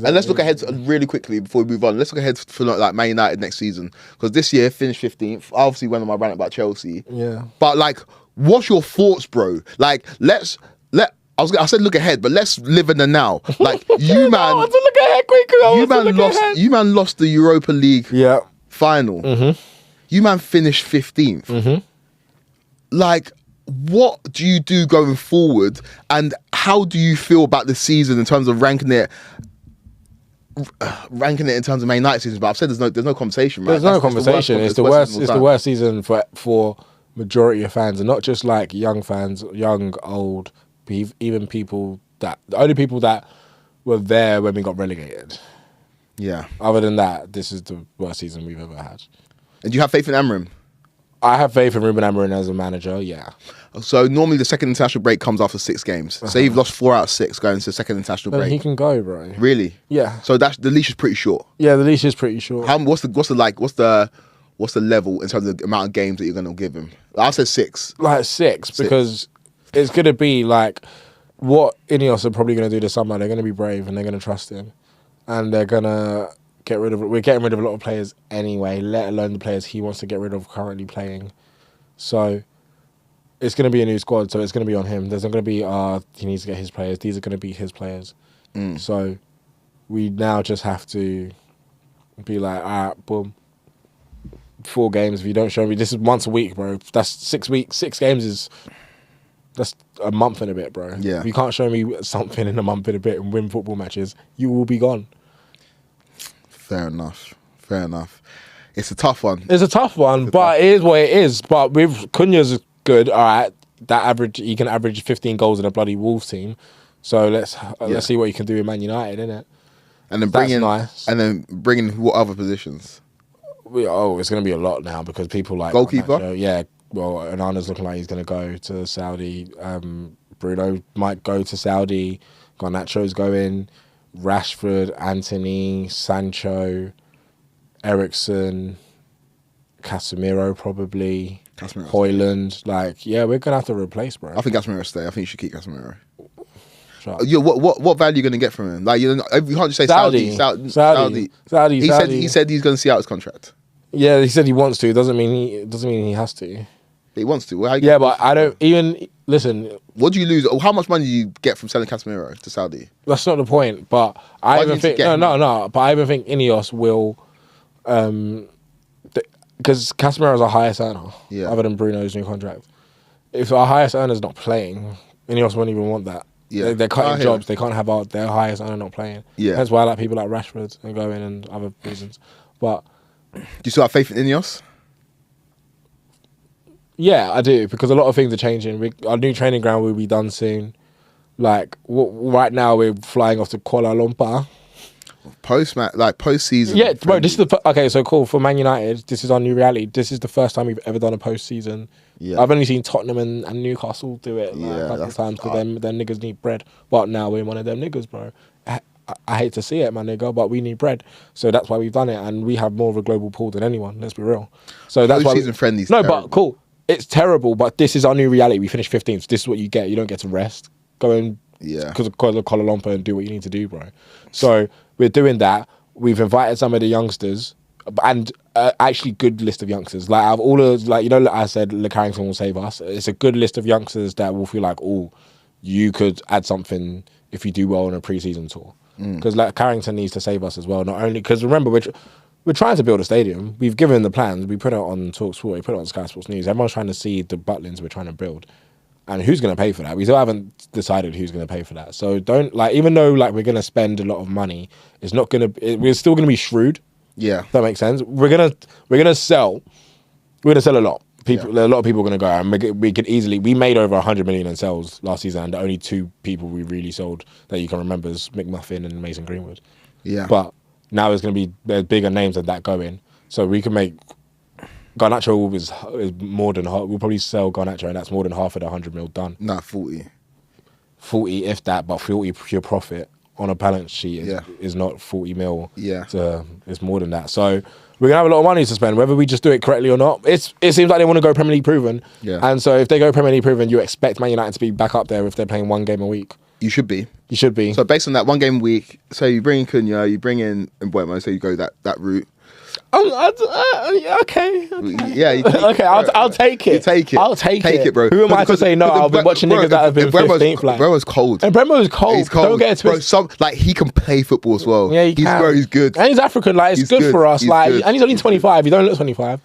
And let's look ahead really quickly before we move on. Let's look ahead for like Man United next season, because this year finished 15th. I obviously went on my rant about Chelsea. Yeah. But like, what's your thoughts, bro? Like, I said look ahead, but let's live in the now. Like you man, look ahead, Kweku. You man lost the Europa League final. Mm-hmm. You man finished 15th. Mm-hmm. Like, what do you do going forward, and how do you feel about the season in terms of ranking it in terms of Man United season? But I've said there's no conversation, right? There's no conversation. It's the worst season for majority of fans, and not just like young fans, young, old, even the only people that were there when we got relegated. Yeah. Other than that, this is the worst season we've ever had. And do you have faith in Amorim? I have faith in Ruben Amorim as a manager, yeah. So normally the second international break comes after 6 games. Say you've lost 4 out of 6 going to the second international break. He can go, bro. Really? Yeah. So the leash is pretty short. Yeah, the leash is pretty short. What's the level in terms of the amount of games that you're going to give him? I said 6. Like 6, because it's going to be like what Ineos are probably going to do this summer. They're going to be brave and they're going to trust him, and they're going to we're getting rid of a lot of players anyway, let alone the players he wants to get rid of currently playing. So it's going to be a new squad, so it's going to be on him. There's not going to be, he needs to get his players. These are going to be his players. So we now just have to be like, all right, boom. 4 games, if you don't show me, this is once a week, bro. That's 6 weeks. 6 games that's a month and a bit, bro. Yeah. If you can't show me something in a month and a bit and win football matches, you will be gone. Fair enough. It's a tough one. But it is what it is. But with Cunha's good, all right. He can average 15 goals in a bloody Wolves team. So let's see what he can do with Man United, innit? And then bring in what other positions? It's going to be a lot now because people like goalkeeper. Yeah. Well, Onana's looking like he's going to go to Saudi. Bruno might go to Saudi. Garnacho's going. Rashford, Anthony, Sancho, Eriksen, Casemiro probably, Højlund. Like, yeah, we're gonna have to replace, bro. I think Casemiro stay. I think you should keep Casemiro. What value are you gonna get from him? Like, you can't just say Saudi. He said he's gonna see out his contract. Yeah, he said he wants to. Doesn't mean he has to. He wants to. But I don't even listen. What do you lose? How much money do you get from selling Casemiro to Saudi? That's not the point. But I even think no. But I even think Ineos will, because Casemiro is our highest earner, other than Bruno's new contract. If our highest earner is not playing, Ineos won't even want that. Yeah, they're cutting jobs. They can't have their highest earner not playing. Yeah, that's why I like people like Rashford and going and other reasons. But do you still have faith in Ineos? Yeah, I do, because a lot of things are changing. Our new training ground will be done soon. Like, right now we're flying off to Kuala Lumpur. Post-season. Yeah, bro, this is okay, so cool. For Man United, this is our new reality. This is the first time we've ever done a post-season. Yeah. I've only seen Tottenham and Newcastle do it a couple of times because them niggas need bread. But now we're one of them niggas, bro. I hate to see it, my nigga, but we need bread. So that's why we've done it, and we have more of a global pool than anyone, let's be real. So that's why post-season friendly. No, but cool. It's terrible, but this is our new reality. We finished 15th. This is what you get. You don't get to rest. Go and because of Kuala Lumpur and do what you need to do, bro. So we're doing that. We've invited some of the youngsters, and actually good list of youngsters. Like, out of all of, like, I said, Le Carrington will save us. It's a good list of youngsters that will feel like, you could add something if you do well on a pre-season tour. Because like Carrington needs to save us as well. Not only because remember we're trying to build a stadium. We've given the plans. We put it on TalkSport. We put it on Sky Sports News. Everyone's trying to see the Butlins we're trying to build. And who's going to pay for that? We still haven't decided who's going to pay for that. So don't, like, even though like we're going to spend a lot of money, it's not going to, we're still going to be shrewd. Yeah. If that makes sense. We're going to sell a lot. A lot of people are going to go, and we made over 100 million in sales last season, and the only 2 people we really sold that you can remember is McMuffin and Mason Greenwood. Yeah. But now there's going to be bigger names than that going. So we can make... Garnacho is more than half. We'll probably sell Garnacho, and that's more than half of the 100 mil done. Nah, 40. 40 if that, but 40 pure profit on a balance sheet is not 40 mil. Yeah. It's more than that. So we're going to have a lot of money to spend, whether we just do it correctly or not. It seems like they want to go Premier League proven. Yeah. And so if they go Premier League proven, you expect Man United to be back up there if they're playing 1 game a week. You should be. You should be. So based on that 1 game week, so you bring in Cunha, you bring in Mbeumo, so you go that route. Okay. Yeah. Okay, I'll take it. You take it. I'll take it, bro. Who am I to say no? I've been watching niggas that have been 15th. Like. Mbeumo's cold. And Mbeumo's cold. He's cold. Don't get it twisted. Bro, he can play football as well. Yeah, he can. Bro, he's good. And he's African. Like, it's good for us. And he's only 25. He don't look 25.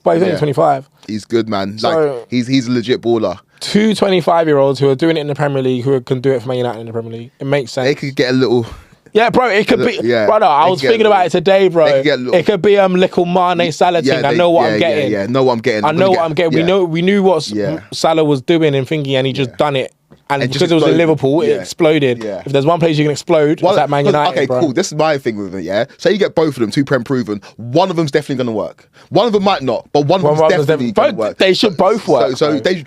But he's only 25. He's good, man. So, he's a legit baller. 2 25-year-olds who are doing it in the Premier League, who can do it for Man United in the Premier League. It makes sense. They could get a little... Yeah, bro, it could be... Yeah, brother, I was thinking about it today, bro. It could be little Mane Salah thing. I know what I'm getting. Yeah, know what I'm getting. I know what I'm getting. Yeah. We knew what Salah was doing and thinking, and he just done it. And because it was in Liverpool, it exploded. Yeah. If there's one place you can explode, it's at Man United. Okay, bro. Cool. This is my thing with it, yeah? Say you get both of them, 2 Prem proven. One of them's definitely going to work. One of them might not, but one of them's definitely going to work. They should both work. So they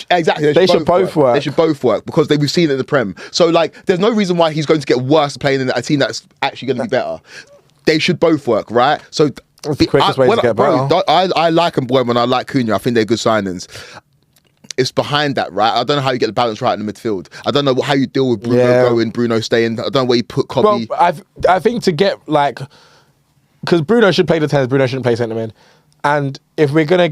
should both work. They should both work because we've seen it in the Prem. So, there's no reason why he's going to get worse playing in a team that's actually going to be better. They should both work, right? So, that's the quickest way to get better. I like Mbeumo and I like Cunha. I think they're good signings. It's behind that, right? I don't know how you get the balance right in the midfield. I don't know how you deal with Bruno going, Bruno staying. I don't know where you put Kobe. Well, I think to get because Bruno should play the 10s, Bruno shouldn't play centre mid. And if we're gonna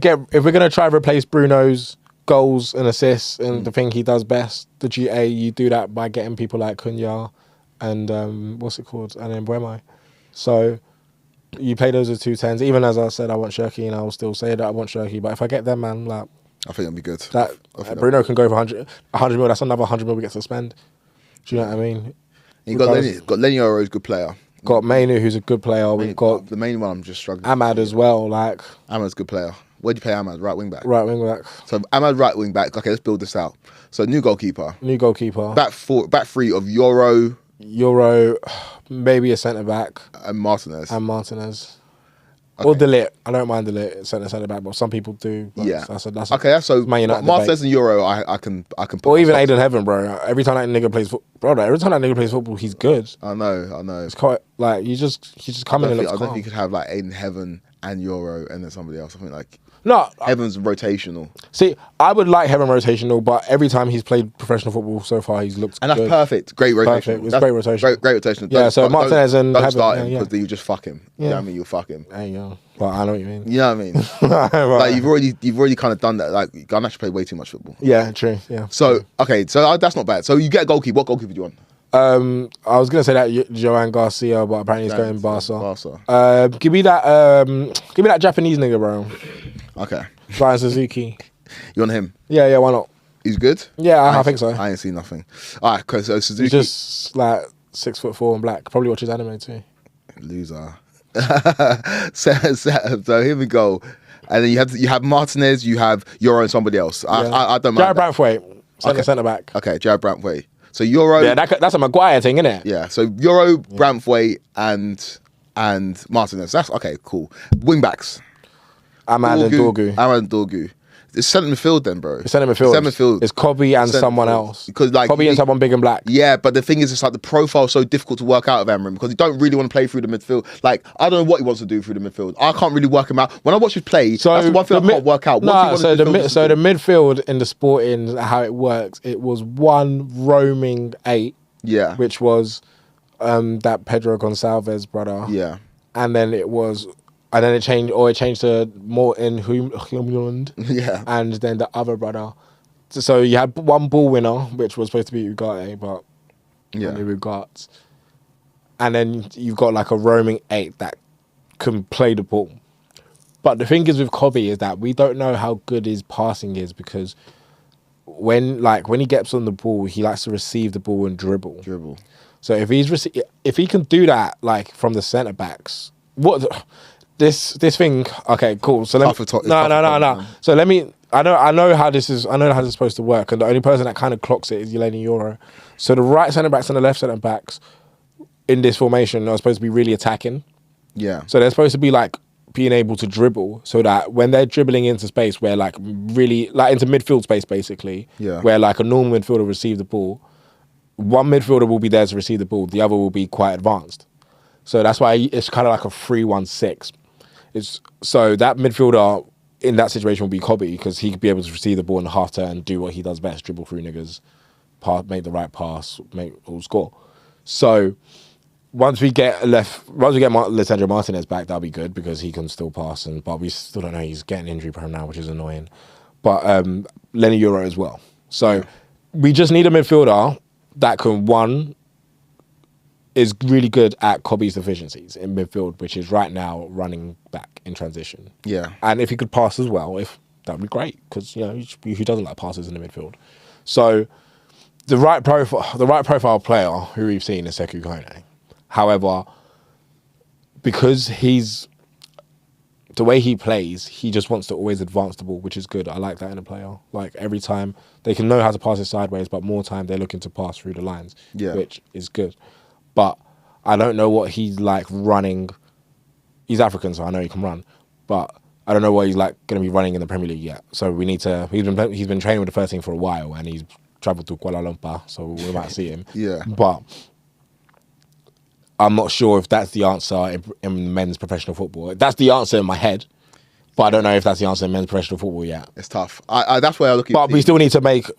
try and replace Bruno's goals and assists and the thing he does best, the GA, you do that by getting people like Cunha and what's it called, and Mbeumo. So you play those as 2 10s. Even as I said, I want Shirky, and I will still say that I want Shirky. But if I get them, man, I think it'll be good. Bruno can go for 100 mil. That's another 100 mil we get to spend. Do you know what I mean? You got Lenny Yoro, who's a good player. Got Mainu, who's a good player. We've got the main one. I'm just struggling. Ahmad as well. Ahmad's a good player. Where do you play Ahmad? Right wing back. Right wing back. So Ahmad right wing back. Okay, let's build this out. So new goalkeeper. Back 3 of Yoro, maybe a centre back, and Martinez. Okay. Or Delete. I don't mind Delete centre back, but some people do. Yeah. That's so Man United Martinez and Euro, I can put. Or even Aiden Heaven, bro. Every time that nigga plays football, he's good. I know. It's quite he's just coming and looks calm. I don't think you could have Aiden Heaven and Euro and then somebody else. I think no, Heaven's rotational. See, I would like Heaven rotational, but every time he's played professional football so far, he's looked and that's good. Perfect. Great rotation. It's great rotation. Great rotation. Yeah, so Martinez and don't start him because you just fuck him. Yeah. You know what I mean? You'll fuck him. There you go. Well, I know what you mean. You know what I mean? Right. You've already kind of done that. Garnacho played way too much football. Yeah, true. Yeah. So that's not bad. So you get a goalkeeper. What goalkeeper do you want? I was gonna say that Joan Garcia, but apparently he's going Barca. Give me that Japanese nigga, bro. Okay. Ryan Suzuki. You want him? Yeah, why not? He's good? Yeah, I think so. I ain't seen nothing. Alright, so Suzuki. He's just 6'4" and black. Probably watches anime too. Loser. So here we go. And then you have Martinez, you have Euro and somebody else. I don't mind. Jared Brantwaite, centre back. Okay, Jared Brantwaite. So Euro. Yeah, that's a Maguire thing, isn't it? Yeah. So Euro, Brantwaite, and Martinez. That's okay. Cool. Wing backs. Ahmad and Dorgu. It's centre midfield then, bro. It's centre midfield. It's Kobe and someone else. Because Kobe and someone big and black. Yeah, but the thing is, it's the profile's so difficult to work out of Amram because he don't really want to play through the midfield. I don't know what he wants to do through the midfield. I can't really work him out. When I watch him play, that's the one thing I can't work out. So the midfield in the Sporting, how it works, it was one roaming 8. Yeah. Which was that Pedro Gonçalves brother. Yeah. And then it changed to Morten Humland. Yeah. And then the other brother. So you had one ball winner, which was supposed to be Ugarte, but only Ugarte. And then you've got a roaming 8 that can play the ball. But the thing is with Kobe is that we don't know how good his passing is because when he gets on the ball, he likes to receive the ball and dribble. So if he can do that from the centre backs, this thing, okay, cool. So no. So let me. I know how this is. I know how this is supposed to work, and the only person that kind of clocks it is Yeleni Euro. So the right centre backs and the left centre backs in this formation are supposed to be really attacking. Yeah. So they're supposed to be being able to dribble, so that when they're dribbling into space, where really into midfield space, basically. Yeah. Where a normal midfielder will receive the ball, one midfielder will be there to receive the ball, the other will be quite advanced. So that's why it's kind of like a 3-1-6. So that midfielder in that situation will be Kobe because he could be able to receive the ball in the half turn and do what he does best, dribble through niggas, make the right pass, or score. So once we get Lisandro Martinez back, that'll be good because he can still pass, but we still don't know. He's getting injury prone now, which is annoying. But Lenny Euro as well. So we just need a midfielder that is really good at Kobe's deficiencies in midfield, which is right now running back in transition. Yeah. And if he could pass as well, that'd be great because who doesn't like passes in the midfield? So the right profile player who we've seen is Sekou Kone. However, because the way he plays, he just wants to always advance the ball, which is good. I like that in a player. Like every time they can know how to pass it sideways, but more time they're looking to pass through the lines, which is good. But I don't know what he's like running. He's African, so I know he can run. But I don't know what he's like going to be running in the Premier League yet. So we need to. He's been training with the first team for a while, and he's travelled to Kuala Lumpur, so we might see him. But I'm not sure if that's the answer in men's professional football. That's the answer in my head, but I don't know if that's the answer in men's professional football yet. It's tough. That's where I look at. But we still need to make.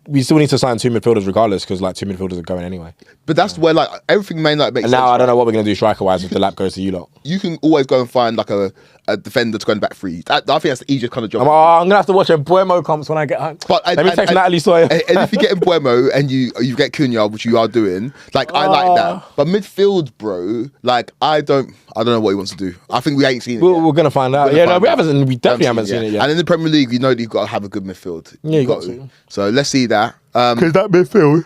We still need to sign 2 midfielders regardless because like 2 midfielders are going anyway. But that's where like everything may not make sense. And now I don't know what we're going to do striker wise if the lap goes to you lot. You can always go and find like a defender to go back free. I think that's the easiest kind of job. I'm going to have to watch a Buemo comps when I get home. Let me text Natalie Sawyer. And if you get in Buemo and you get Cunha, which you are doing, like I like that. But midfield, bro, like I don't know what he wants to do. I think we ain't seen it. We're going to find out. We definitely haven't seen it yet. And in the Premier League, you know you've got to have a good midfield. Yeah, you got to. So let's see that. Because that midfield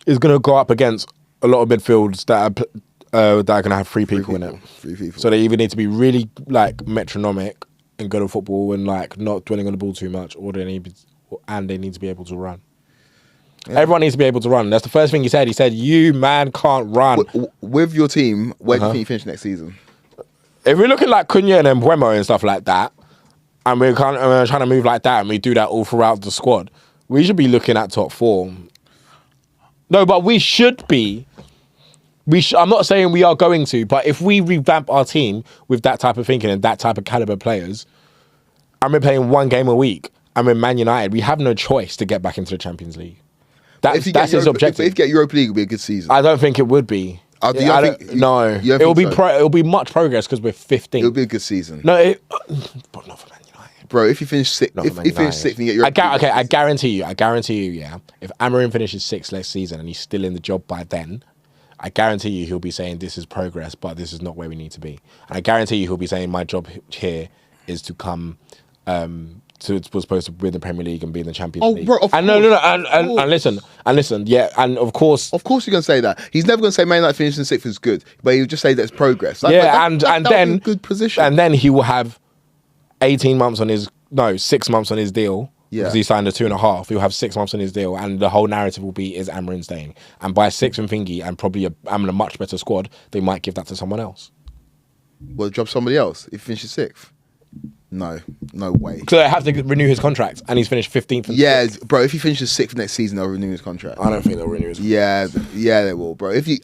is going to go up against a lot of midfields that are going to have three people in it. 3 people. So they either need to be really like metronomic and good at football and like not dwelling on the ball too much, or they need to be able to run. Yeah. Everyone needs to be able to run. That's the first thing he said. He said, "You man can't run." With your team, where do you think you finish next season? If we're looking like Cunha and Mbeumo and stuff like that, and we're trying to move like that, and we do that all throughout the squad, we should be looking at top 4. No, but we should be. I'm not saying we are going to, but if we revamp our team with that type of thinking and that type of caliber players, and we're playing 1 game a week, and we're Man United, we have no choice to get back into the Champions League. That's his objective. If you get Europa League, it would be a good season. I don't think it would be. No, it will be much progress because we're 15. It'll be a good season. No, but not for Man United, bro. If you finish 6th, if you finish 6th, and you get Europa League. I guarantee you. Yeah, if Amorim finishes 6th next season and he's still in the job by then, I guarantee you he'll be saying this is progress, but this is not where we need to be. And I guarantee you he'll be saying my job here is to come. Was supposed to win the Premier League and be in the Champions League. Bro, and listen, yeah, and of course you're gonna say that. He's never gonna say Man United finishing 6th is good, but he'll just say that's progress. And then good position, and then he will have 6 months on his deal. Yeah, because he signed a 2.5. He'll have 6 months on his deal, and the whole narrative will be is Amorim staying. And by 6th and thingy, and probably a much better squad, they might give that to someone else. Well, drop somebody else if he finishes 6th. No way. So they have to renew his contract, and he's finished 15th. Yeah, 6th. Bro. If he finishes 6th next season, they'll renew his contract. I don't think they'll renew his contract. Yeah, they will, bro. If you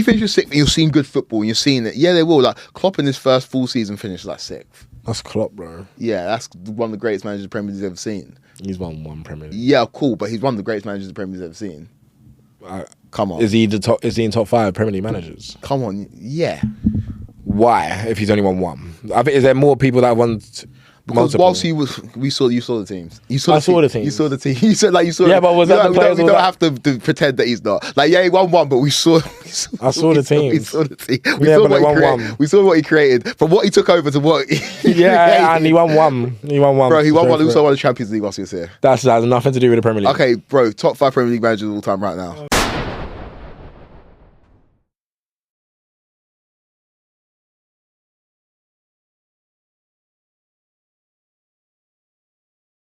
finish 6th and you're seeing good football and you're seeing it, yeah, they will. Like Klopp in his first full season finished like 6th. That's Klopp, bro. Yeah, that's one of the greatest managers the Premier League's ever seen. He's won 1 Premier League. Yeah, cool, but he's one of the greatest managers the Premier League's ever seen. Come on. Is he in top 5 Premier League managers? Come on, yeah. Why? If he's only won 1, I think is there more people that have won? Because whilst you saw the teams. I saw the teams. You saw the team. You said you saw. Yeah, but was that the players? We don't have to pretend that he's not. Like, yeah, he won 1, but we saw. I saw the team. We saw the team. We saw what he created from what he took over to what. And he won 1. He won 1. Bro, he won 1. He also won the Champions League whilst he was here. That has nothing to do with the Premier League. Okay, bro. Top 5 Premier League managers of all time right now.